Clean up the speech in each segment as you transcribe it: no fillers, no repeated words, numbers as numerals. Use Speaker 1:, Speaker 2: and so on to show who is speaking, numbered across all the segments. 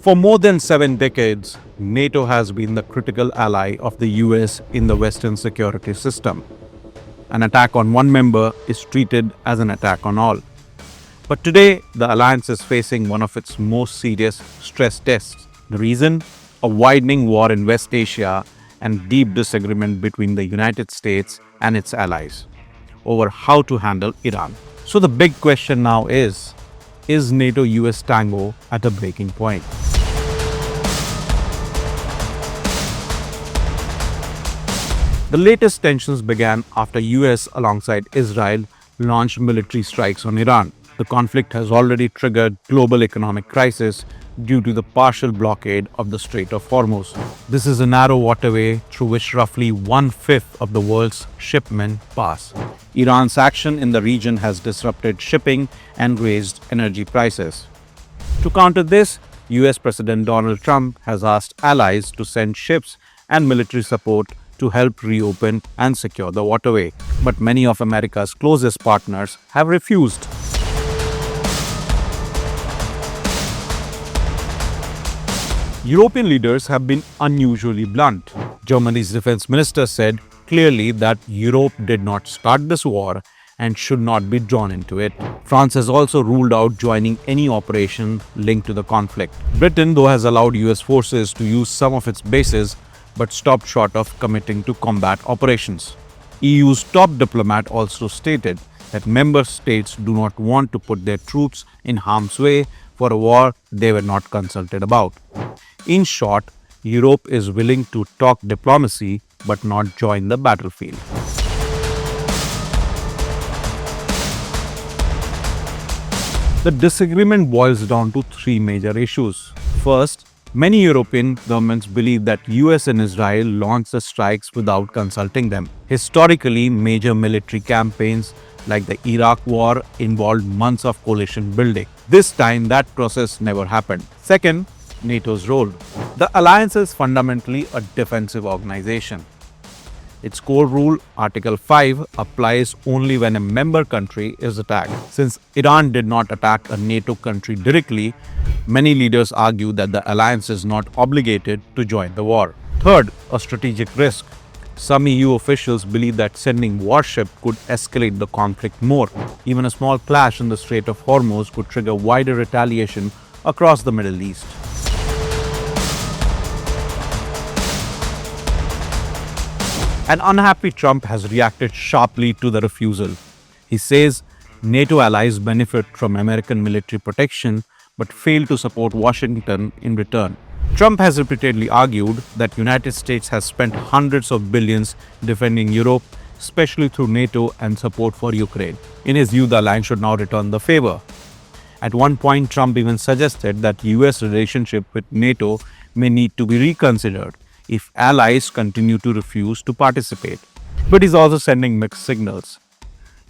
Speaker 1: For more than 7 decades, NATO has been the critical ally of the US in the Western security system. An attack on one member is treated as an attack on all. But today, the alliance is facing one of its most serious stress tests. The reason? A widening war in West Asia and deep disagreement between the United States and its allies over how to handle Iran. So the big question now is NATO-US tango at a breaking point? The latest tensions began after US alongside Israel launched military strikes on Iran. The conflict has already triggered global economic crisis due to the partial blockade of the Strait of Hormuz. This is a narrow waterway through which roughly one-fifth of the world's shipment pass. Iran's action in the region has disrupted shipping and raised energy prices. To counter this, US President Donald Trump has asked allies to send ships and military support to help reopen and secure the waterway. But many of America's closest partners have refused. European leaders have been unusually blunt. Germany's defense minister said clearly that Europe did not start this war and should not be drawn into it. France has also ruled out joining any operation linked to the conflict. Britain, though, has allowed US forces to use some of its bases but stopped short of committing to combat operations. EU's top diplomat also stated that member states do not want to put their troops in harm's way for a war they were not consulted about. In short, Europe is willing to talk diplomacy but not join the battlefield. The disagreement boils down to three major issues. First, many European governments believe that US and Israel launched the strikes without consulting them. Historically, major military campaigns like the Iraq War involved months of coalition building. This time, that process never happened. Second, NATO's role. The alliance is fundamentally a defensive organization. Its core rule, Article 5, applies only when a member country is attacked. Since Iran did not attack a NATO country directly, many leaders argue that the alliance is not obligated to join the war. Third, a strategic risk. Some EU officials believe that sending warships could escalate the conflict more. Even a small clash in the Strait of Hormuz could trigger wider retaliation across the Middle East. An unhappy Trump has reacted sharply to the refusal. He says NATO allies benefit from American military protection but fail to support Washington in return. Trump has repeatedly argued that United States has spent hundreds of billions defending Europe, especially through NATO and support for Ukraine. In his view, the alliance should now return the favor. At one point, Trump even suggested that US relationship with NATO may need to be reconsidered if allies continue to refuse to participate. But he's also sending mixed signals.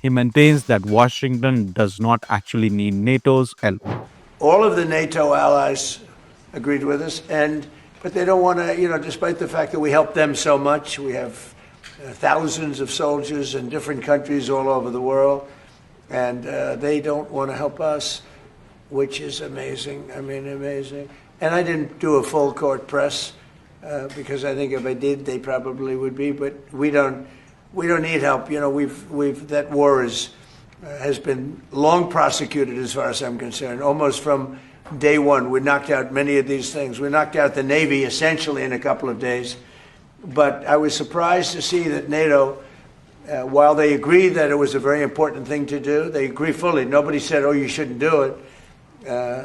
Speaker 1: He maintains that Washington does not actually need NATO's help.
Speaker 2: All of the NATO allies agreed with us, but they don't want to, despite the fact that we help them so much, we have thousands of soldiers in different countries all over the world, and they don't want to help us, which is amazing. Amazing. And I didn't do a full court press because I think if I did, they probably would be. But we don't need help. That war has been long prosecuted, as far as I'm concerned, almost from day one. We knocked out many of these things. We knocked out the Navy essentially in a couple of days. But I was surprised to see that NATO, while they agreed that it was a very important thing to do, they agree fully. Nobody said, "Oh, you shouldn't do it."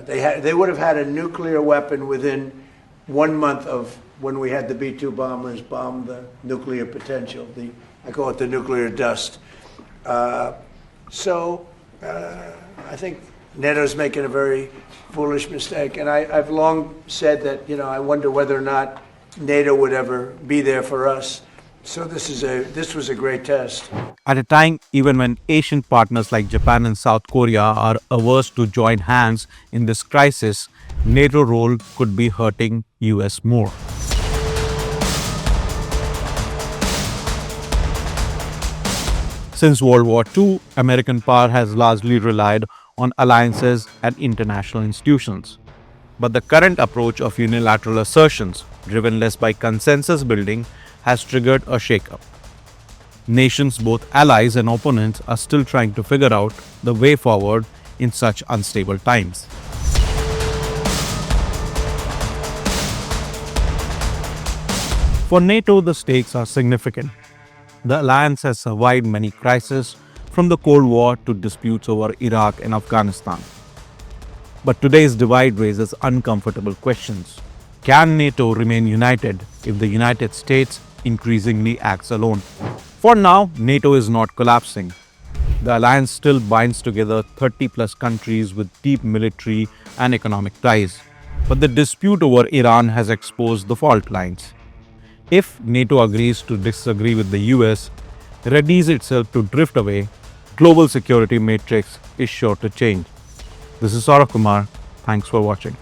Speaker 2: They would have had a nuclear weapon within 1 month of when we had the B-2 bombers bomb the nuclear potential. I call it the nuclear dust. So I think NATO's making a very foolish mistake. And I've long said that, I wonder whether or not NATO would ever be there for us. So this was a great test.
Speaker 1: At a time even when Asian partners like Japan and South Korea are averse to join hands in this crisis, NATO role could be hurting US more. Since World War II, American power has largely relied on alliances and international institutions. But the current approach of unilateral assertions, driven less by consensus building, has triggered a shakeup. Nations, both allies and opponents, are still trying to figure out the way forward in such unstable times. For NATO, the stakes are significant. The alliance has survived many crises, from the Cold War to disputes over Iraq and Afghanistan. But today's divide raises uncomfortable questions. Can NATO remain united if the United States increasingly acts alone? For now, NATO is not collapsing. The alliance still binds together 30-plus countries with deep military and economic ties. But the dispute over Iran has exposed the fault lines. If NATO agrees to disagree with the US, readies itself to drift away, global security matrix is sure to change. This is Saurabh Kumar. Thanks for watching.